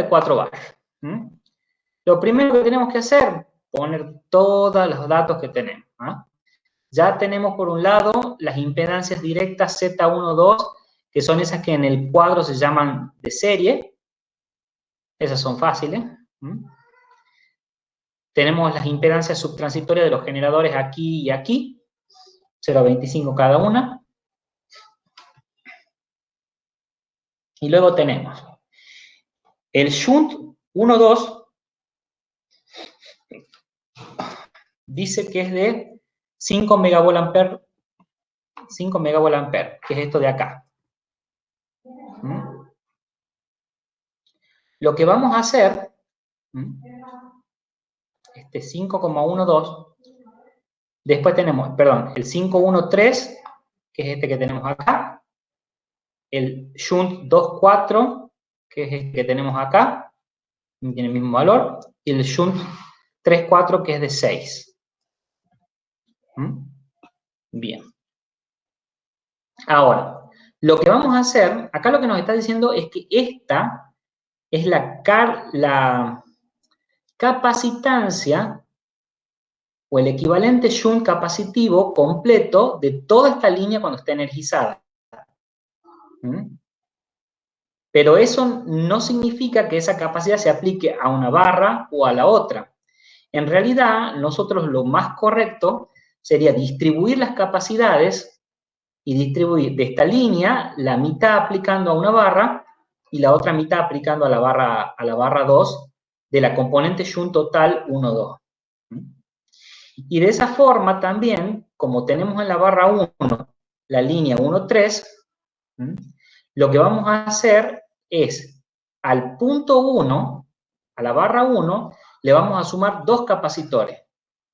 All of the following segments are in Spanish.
de 4 barras. Lo primero que tenemos que hacer, poner todos los datos que tenemos. Ya tenemos por un lado las impedancias directas Z1, 2, que son esas que en el cuadro se llaman de serie. Esas son fáciles. Tenemos las impedancias subtransitorias de los generadores aquí y aquí, 0,25 cada una. Y luego tenemos el shunt 1, 2, dice que es de 5 megavoltampere, que es esto de acá. Lo que vamos a hacer, este 5,12, después tenemos, perdón, el 513, que es este que tenemos acá, el shunt 2,4, que es este que tenemos acá, tiene el mismo valor, y el shunt 3,4, que es de 6. Bien. Ahora, lo que vamos a hacer, acá lo que nos está diciendo es que esta es la capacitancia o el equivalente shunt capacitivo completo de toda esta línea cuando está energizada. Pero eso no significa que esa capacidad se aplique a una barra o a la otra. En realidad, nosotros lo más correcto sería distribuir las capacidades y distribuir de esta línea la mitad aplicando a una barra y la otra mitad aplicando a la barra 2 de la componente shunt total 1, 2. Y de esa forma también, como tenemos en la barra 1 la línea 1, 3, lo que vamos a hacer es al punto 1, a la barra 1, le vamos a sumar 2 capacitores.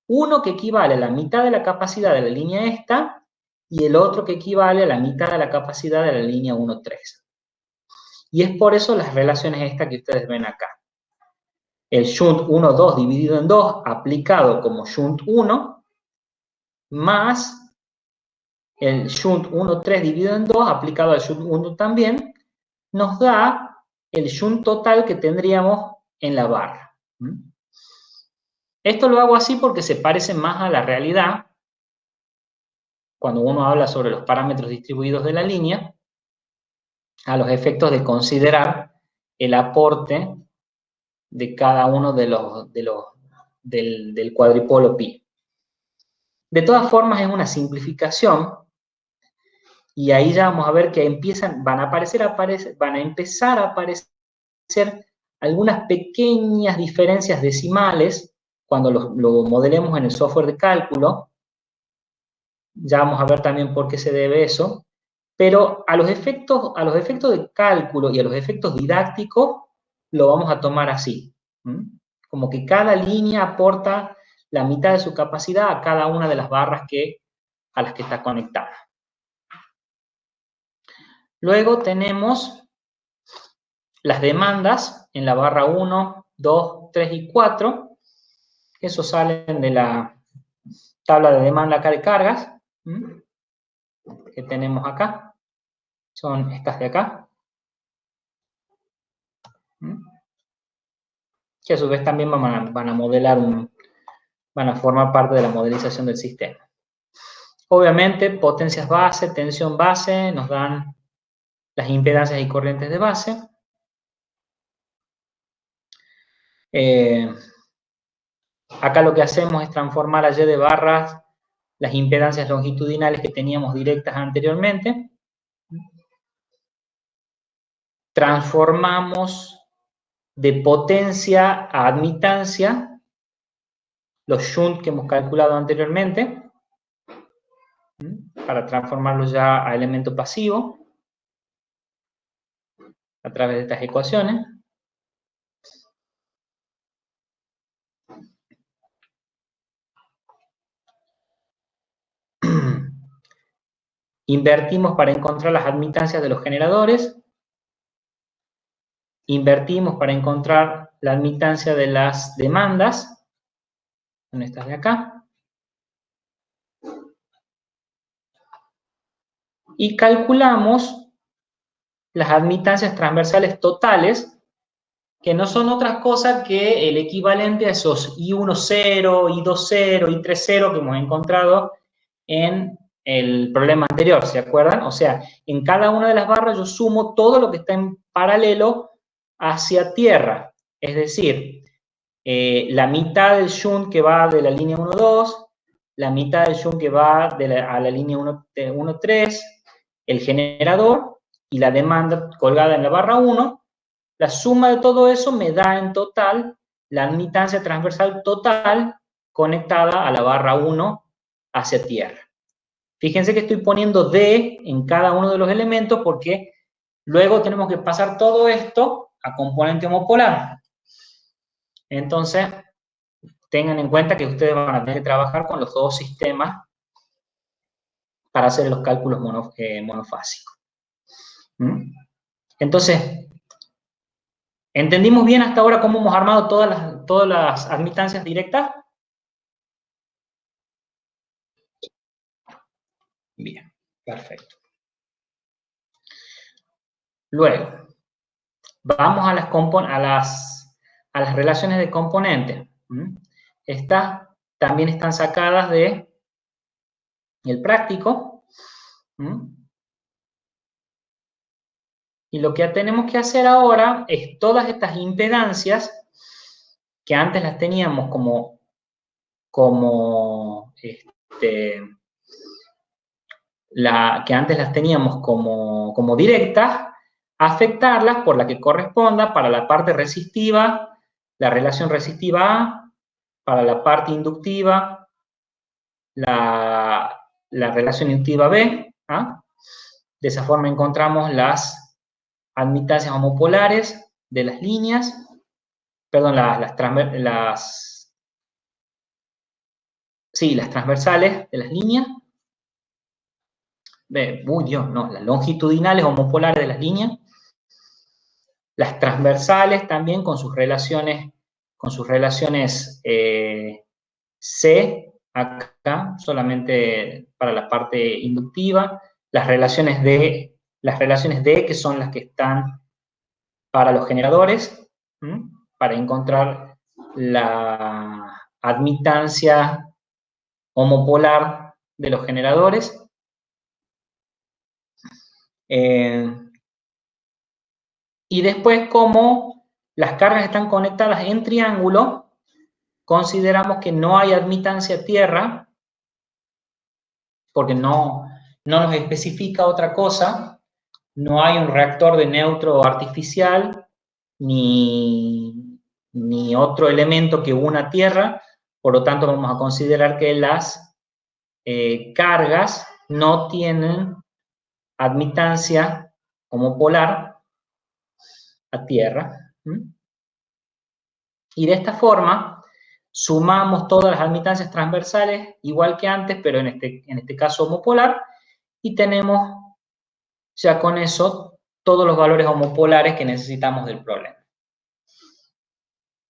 Uno que equivale a la mitad de la capacidad de la línea esta y el otro que equivale a la mitad de la capacidad de la línea 1, 3. Y es por eso las relaciones estas que ustedes ven acá. El shunt 1, 2 dividido en 2 aplicado como shunt 1 más el shunt 1, 3 dividido en 2 aplicado al shunt 1 también, nos da el shunt total que tendríamos en la barra. Esto lo hago así porque se parece más a la realidad cuando uno habla sobre los parámetros distribuidos de la línea, a los efectos de considerar el aporte de cada uno del cuadripolo pi. De todas formas, es una simplificación y ahí ya vamos a ver que van a empezar a aparecer algunas pequeñas diferencias decimales cuando lo modelemos en el software de cálculo. Ya vamos a ver también por qué se debe eso. Pero a los efectos de cálculo y a los efectos didácticos lo vamos a tomar así. Como que cada línea aporta la mitad de su capacidad a cada una de las barras a las que está conectada. Luego tenemos las demandas en la barra 1, 2, 3 y 4. Eso salen de la tabla de demanda acá de cargas que tenemos acá. Son estas de acá. Que a su vez también van a formar parte de la modelización del sistema. Obviamente, potencias base, tensión base, nos dan las impedancias y corrientes de base. Acá lo que hacemos es transformar a Y de barras las impedancias longitudinales que teníamos directas anteriormente. Transformamos de potencia a admitancia los shunt que hemos calculado anteriormente para transformarlos ya a elemento pasivo a través de estas ecuaciones. Invertimos para encontrar las admitancias de los generadores. Invertimos para encontrar la admitancia de las demandas. Son estas de acá. Y calculamos las admitancias transversales totales que no son otras cosas que el equivalente a esos I10, I20, I30 que hemos encontrado en el problema anterior, ¿se acuerdan? O sea, en cada una de las barras yo sumo todo lo que está en paralelo hacia tierra, es decir, la mitad del shunt que va de la línea 1-2, la mitad del shunt que va a la línea 1-3, el generador y la demanda colgada en la barra 1. La suma de todo eso me da en total la admitancia transversal total conectada a la barra 1 hacia tierra. Fíjense que estoy poniendo D en cada uno de los elementos porque luego tenemos que pasar todo esto a componente homopolar. Entonces, tengan en cuenta que ustedes van a tener que trabajar con los dos sistemas para hacer los cálculos monofásicos. Entonces, ¿entendimos bien hasta ahora cómo hemos armado todas las admitancias directas? Bien, perfecto. Luego, vamos a las relaciones de componentes. Estas también están sacadas del práctico. Y lo que tenemos que hacer ahora es todas estas impedancias que antes las teníamos como directas, afectarlas por la que corresponda para la parte resistiva, la relación resistiva A, para la parte inductiva, la relación inductiva B. De esa forma encontramos las admitancias homopolares de las líneas, perdón, las transversales de las líneas. Las longitudinales homopolares de las líneas, las transversales también con sus relaciones C, acá, solamente para la parte inductiva, las relaciones D, que son las que están para los generadores, para encontrar la admitancia homopolar de los generadores. Y después, como las cargas están conectadas en triángulo, consideramos que no hay admitancia tierra, porque no nos especifica otra cosa, no hay un reactor de neutro artificial, ni otro elemento que una tierra, por lo tanto vamos a considerar que las cargas no tienen admitancia homopolar a tierra. Y de esta forma sumamos todas las admitancias transversales igual que antes, pero en este caso homopolar, y tenemos ya con eso todos los valores homopolares que necesitamos del problema.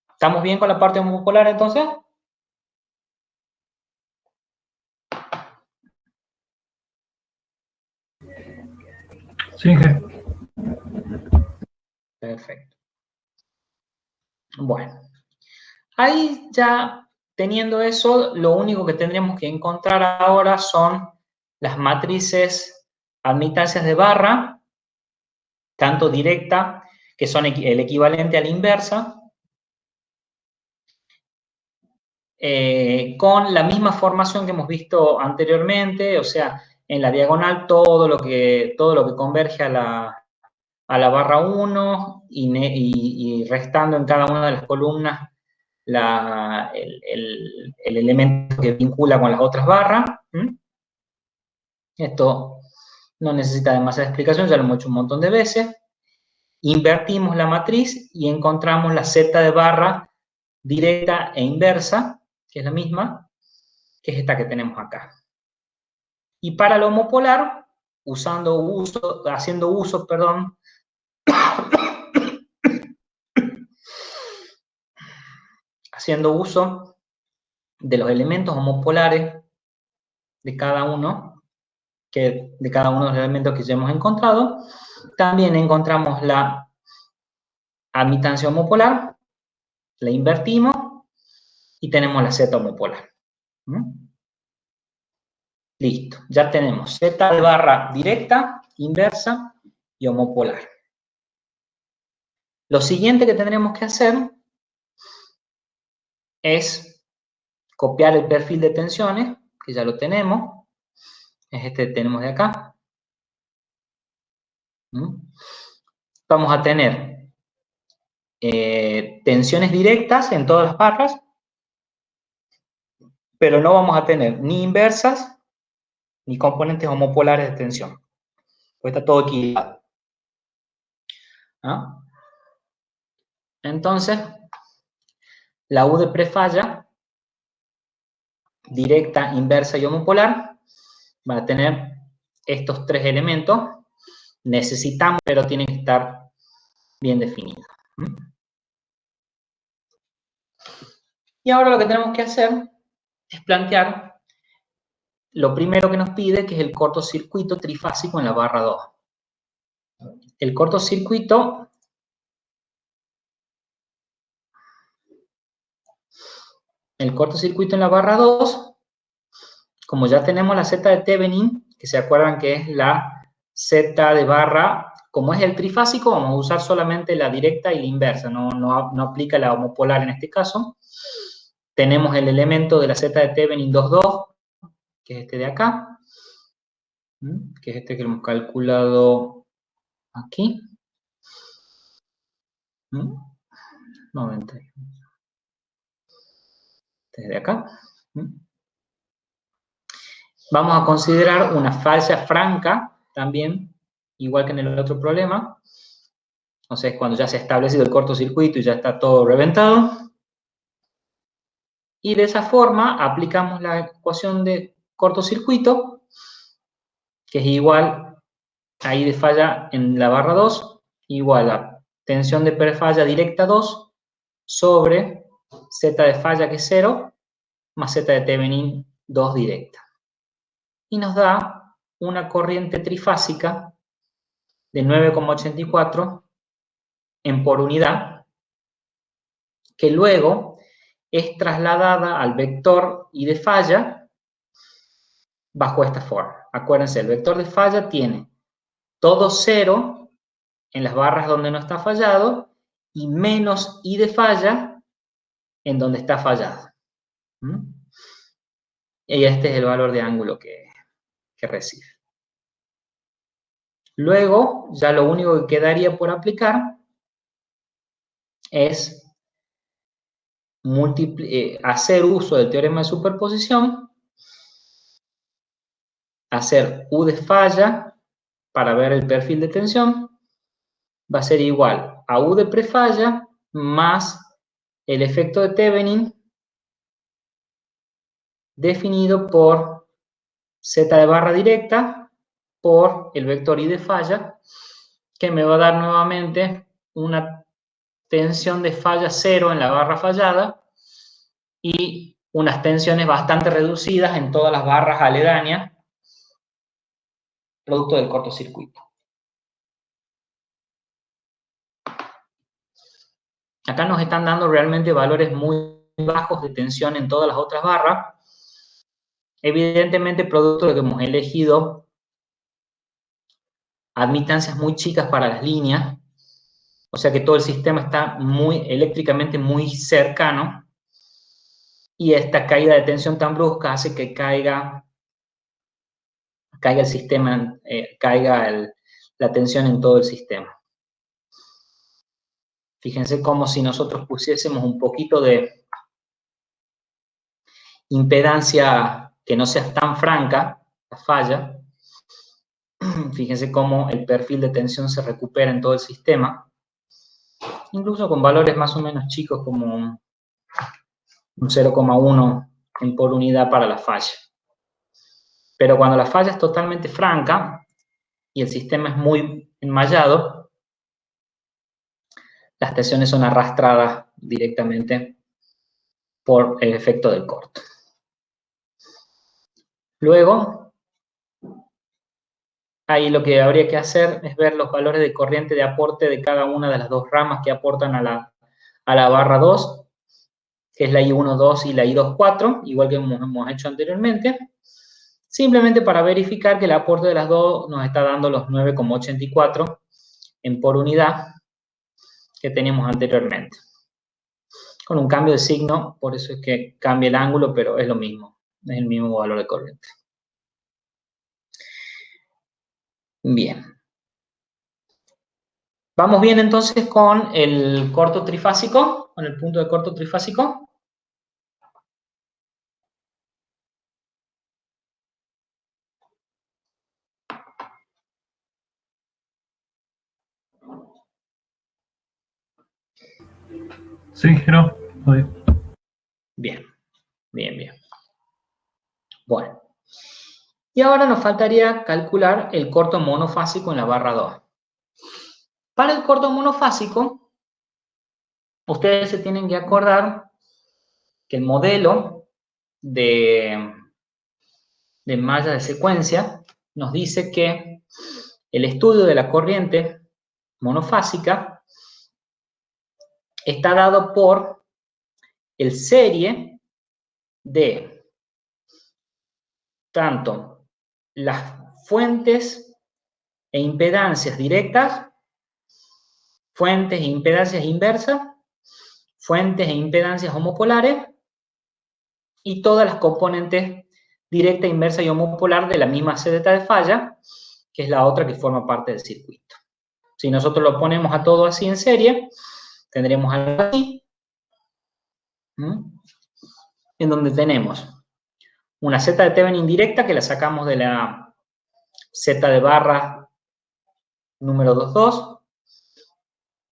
¿Estamos bien con la parte homopolar entonces? Sí, perfecto. Bueno, ahí ya teniendo eso, lo único que tendríamos que encontrar ahora son las matrices admitancias de barra, tanto directa, que son el equivalente a la inversa, con la misma formación que hemos visto anteriormente, o sea, en la diagonal todo lo que converge a la barra 1 y restando en cada una de las columnas el elemento que vincula con las otras barras. Esto no necesita demasiada explicación, ya lo hemos hecho un montón de veces. Invertimos la matriz y encontramos la z de barra directa e inversa, que es la misma, que es esta que tenemos acá. Y para lo homopolar, haciendo uso de los elementos homopolares de cada uno de los elementos que ya hemos encontrado, también encontramos la admitancia homopolar, la invertimos y tenemos la Z homopolar. Listo, ya tenemos Z de barra directa, inversa y homopolar. Lo siguiente que tendremos que hacer es copiar el perfil de tensiones, que ya lo tenemos, es este que tenemos de acá. Vamos a tener tensiones directas en todas las barras, pero no vamos a tener ni inversas ni componentes homopolares de tensión, pues está todo equilibrado. ¿Ah? Entonces, la U de prefalla, directa, inversa y homopolar, van a tener estos tres elementos. Necesitamos, pero tienen que estar bien definidos. Y ahora lo que tenemos que hacer es plantear lo primero que nos pide, que es el cortocircuito trifásico en la barra 2. El cortocircuito en la barra 2, como ya tenemos la Z de Thevenin, que se acuerdan que es la Z de barra, como es el trifásico, vamos a usar solamente la directa y la inversa, no aplica la homopolar en este caso. Tenemos el elemento de la Z de Thevenin 2,2, que es este de acá, que es este que hemos calculado aquí. 90. Desde acá. Vamos a considerar una falla franca también, igual que en el otro problema. O sea, es cuando ya se ha establecido el cortocircuito y ya está todo reventado. Y de esa forma aplicamos la ecuación de cortocircuito, que es igual a I de falla en la barra 2, igual a tensión de prefalla directa 2 sobre Z de falla, que es 0, más Z de Thevenin 2 directa. Y nos da una corriente trifásica de 9,84 en por unidad, que luego es trasladada al vector I de falla bajo esta forma. Acuérdense, el vector de falla tiene todo 0 en las barras donde no está fallado y menos I de falla en donde está fallado. Y este es el valor de ángulo que recibe. Luego, ya lo único que quedaría por aplicar es hacer uso del teorema de superposición, hacer U de falla para ver el perfil de tensión, va a ser igual a U de prefalla más el efecto de Thevenin definido por Z de barra directa por el vector I de falla, que me va a dar nuevamente una tensión de falla 0 en la barra fallada y unas tensiones bastante reducidas en todas las barras aledañas, producto del cortocircuito. Acá nos están dando realmente valores muy bajos de tensión en todas las otras barras. Evidentemente, producto de que hemos elegido admitancias muy chicas para las líneas, o sea que todo el sistema está eléctricamente muy cercano, y esta caída de tensión tan brusca hace que caiga el sistema, la tensión en todo el sistema. Fíjense como si nosotros pusiésemos un poquito de impedancia que no sea tan franca, la falla. Fíjense cómo el perfil de tensión se recupera en todo el sistema, incluso con valores más o menos chicos como un 0,1 en por unidad para la falla. Pero cuando la falla es totalmente franca y el sistema es muy enmallado, las tensiones son arrastradas directamente por el efecto del corto. Luego, Ahí lo que habría que hacer es ver los valores de corriente de aporte de cada una de las dos ramas que aportan a la barra 2, que es la I1, 2 y la I2, 4, igual que hemos hecho anteriormente, simplemente para verificar que el aporte de las dos nos está dando los 9,84 en por unidad que teníamos anteriormente. Con un cambio de signo, por eso es que cambia el ángulo, pero es lo mismo, es el mismo valor de corriente. Bien. Vamos bien entonces con el corto trifásico, con el punto de corto trifásico. Sí, no. Bien, bien, bien. Bueno. Y ahora nos faltaría calcular el corto monofásico en la barra 2. Para el corto monofásico, ustedes se tienen que acordar que el modelo de malla de secuencia nos dice que el estudio de la corriente monofásica está dado por el serie de tanto las fuentes e impedancias directas, fuentes e impedancias inversas, fuentes e impedancias homopolares y todas las componentes directa, inversa y homopolar de la misma celda de falla, que es la otra que forma parte del circuito. Si nosotros lo ponemos a todo así en serie, tendremos algo así, en donde tenemos una Z de Thevenin directa que la sacamos de la Z de barra número 22,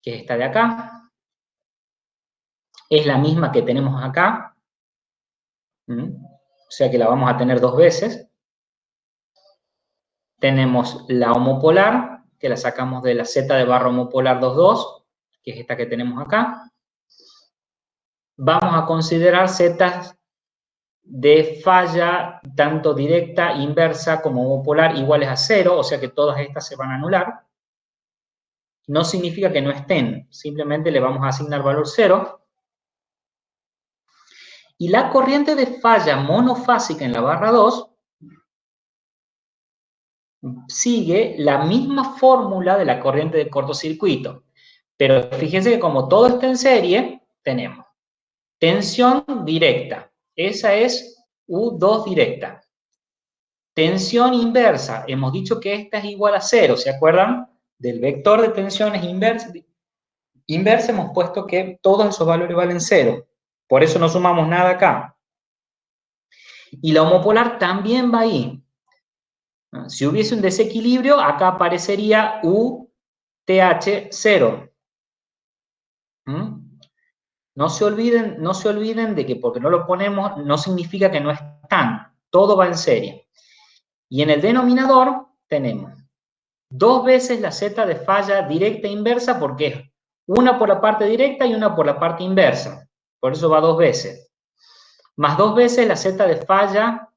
que es esta de acá. Es la misma que tenemos acá, o sea que la vamos a tener dos veces. Tenemos la homopolar, que la sacamos de la Z de barra homopolar 22, que es esta que tenemos acá. Vamos a considerar zetas de falla tanto directa, inversa como homopolar iguales a 0, o sea que todas estas se van a anular. No significa que no estén, simplemente le vamos a asignar valor 0. Y la corriente de falla monofásica en la barra 2 sigue la misma fórmula de la corriente de cortocircuito. Pero fíjense que como todo está en serie, tenemos tensión directa. Esa es U2 directa. Tensión inversa. Hemos dicho que esta es igual a 0. ¿Se acuerdan? Del vector de tensiones inversa hemos puesto que todos esos valores valen 0. Por eso no sumamos nada acá. Y la homopolar también va ahí. Si hubiese un desequilibrio, acá aparecería UTH0. No se olviden de que porque no lo ponemos, no significa que no están. Todo va en serie. Y en el denominador tenemos dos veces la Z de falla directa e inversa, porque es una por la parte directa y una por la parte inversa. Por eso va dos veces. Más dos veces la Z de falla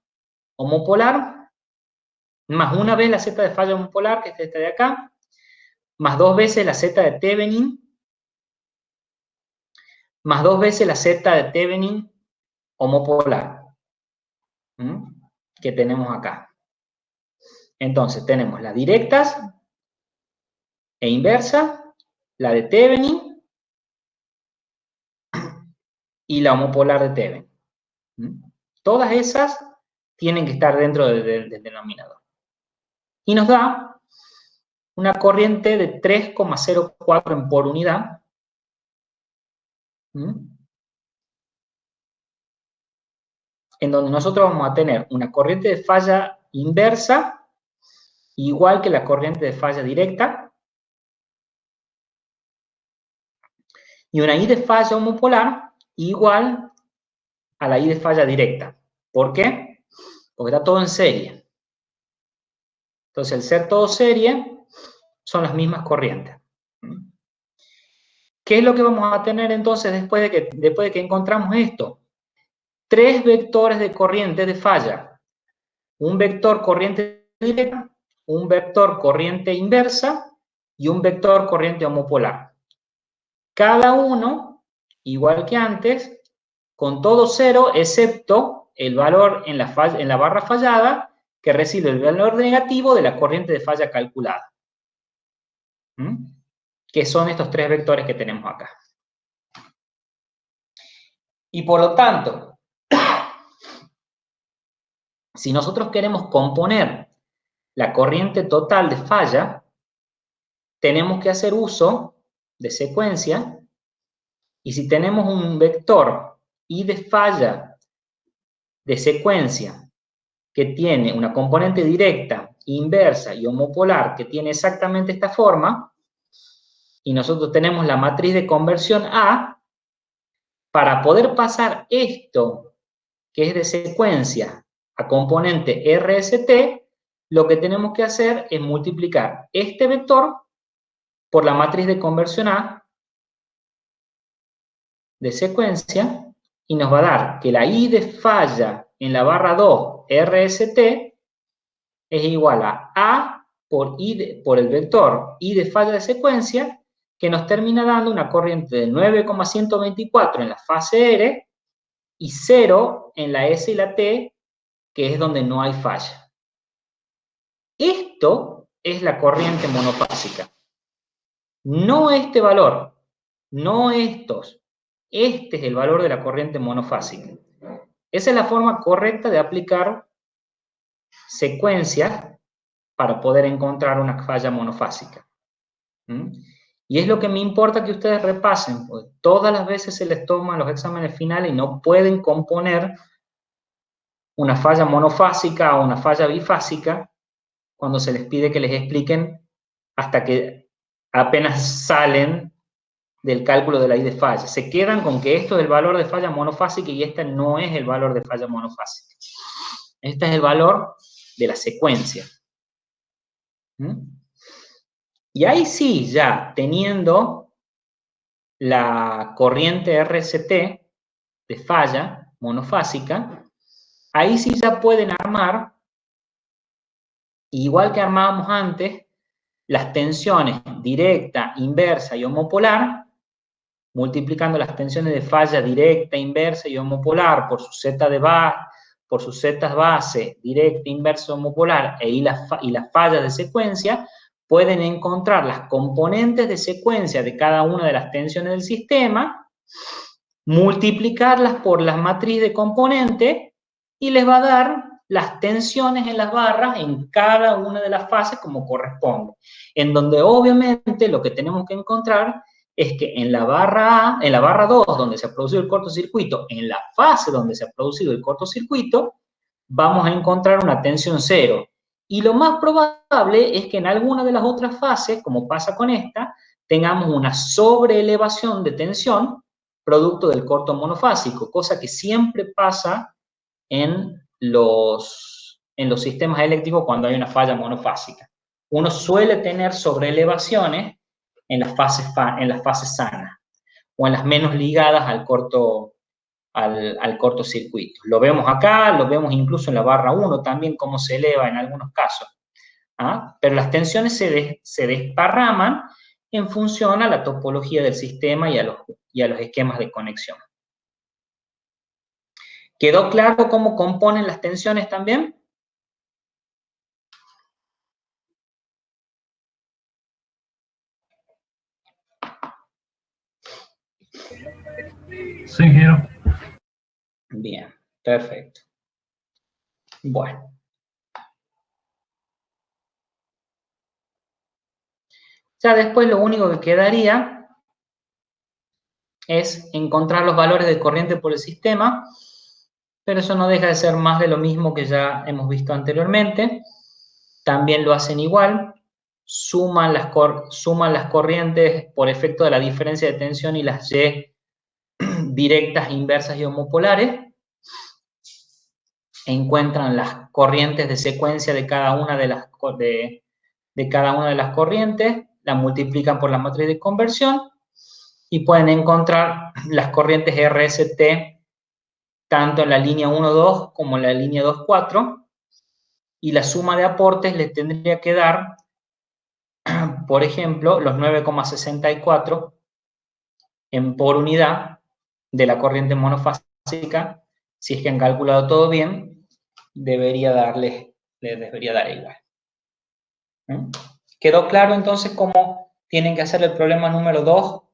homopolar, más una vez la Z de falla homopolar, que es esta de acá, más dos veces la Z de Thevenin, más dos veces la Z de Thevenin homopolar, que tenemos acá. Entonces tenemos las directas e inversa, la de Thevenin y la homopolar de Thevenin. Todas esas tienen que estar dentro del denominador. Y nos da una corriente de 3,04 en por unidad. En donde nosotros vamos a tener una corriente de falla inversa igual que la corriente de falla directa y una I de falla homopolar igual a la I de falla directa. ¿Por qué? Porque está todo en serie. Entonces, al ser todo serie, son las mismas corrientes. ¿Qué es lo que vamos a tener entonces después de que encontramos esto? Tres vectores de corriente de falla. Un vector corriente directa, un vector corriente inversa y un vector corriente homopolar. Cada uno, igual que antes, con todo cero, excepto el valor en la barra fallada, que recibe el valor negativo de la corriente de falla calculada. Que son estos tres vectores que tenemos acá. Y por lo tanto, si nosotros queremos componer la corriente total de falla, tenemos que hacer uso de secuencia, y si tenemos un vector I de falla de secuencia que tiene una componente directa, inversa y homopolar que tiene exactamente esta forma, y nosotros tenemos la matriz de conversión A, para poder pasar esto, que es de secuencia, a componente RST, lo que tenemos que hacer es multiplicar este vector por la matriz de conversión A de secuencia, y nos va a dar que la I de falla en la barra 2 RST es igual a por el vector I de falla de secuencia, que nos termina dando una corriente de 9,124 en la fase R y 0 en la S y la T, que es donde no hay falla. Esto es la corriente monofásica. No este valor, no estos. Este es el valor de la corriente monofásica. Esa es la forma correcta de aplicar secuencias para poder encontrar una falla monofásica. Y es lo que me importa que ustedes repasen, porque todas las veces se les toman los exámenes finales y no pueden componer una falla monofásica o una falla bifásica cuando se les pide que les expliquen hasta que apenas salen del cálculo de la I de falla. Se quedan con que esto es el valor de falla monofásica y este no es el valor de falla monofásica. Este es el valor de la secuencia. Y ahí sí, ya teniendo la corriente RST de falla monofásica, ahí sí ya pueden armar, igual que armábamos antes, las tensiones directa, inversa y homopolar, multiplicando las tensiones de falla directa, inversa y homopolar por su zeta de base, por sus zetas base, directa, inversa, homopolar, y las fallas de secuencia, pueden encontrar las componentes de secuencia de cada una de las tensiones del sistema, multiplicarlas por la matriz de componente y les va a dar las tensiones en las barras en cada una de las fases como corresponde. En donde obviamente lo que tenemos que encontrar es que en la barra A, en la barra 2, donde se ha producido el cortocircuito, en la fase donde se ha producido el cortocircuito, vamos a encontrar una tensión 0. Y lo más probable es que en alguna de las otras fases, como pasa con esta, tengamos una sobreelevación de tensión producto del corto monofásico, cosa que siempre pasa en los sistemas eléctricos cuando hay una falla monofásica. Uno suele tener sobreelevaciones en las fases sanas o en las menos ligadas al cortocircuito. Lo vemos acá, lo vemos incluso en la barra 1 también, cómo se eleva en algunos casos. Pero las tensiones se desparraman en función a la topología del sistema y a los esquemas de conexión. ¿Quedó claro cómo componen las tensiones también? Sí, Jero. Bien, perfecto. Bueno. Ya después lo único que quedaría es encontrar los valores de corriente por el sistema, pero eso no deja de ser más de lo mismo que ya hemos visto anteriormente. También lo hacen igual, suman las corrientes por efecto de la diferencia de tensión y las Y directas, inversas y homopolares. Encuentran las corrientes de secuencia de cada una de las corrientes, la multiplican por la matriz de conversión y pueden encontrar las corrientes RST tanto en la línea 1,2 como en la línea 2,4, y la suma de aportes les tendría que dar, por ejemplo, los 9,64 por unidad de la corriente monofásica. Si es que han calculado todo bien, les debería dar igual. ¿Quedó claro entonces cómo tienen que hacer el problema número 2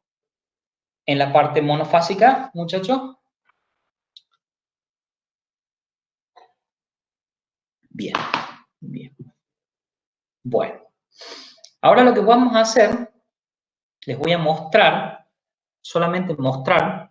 en la parte monofásica, muchachos? Bien, bien. Bueno, ahora lo que vamos a hacer, les voy a mostrar, solamente mostrar,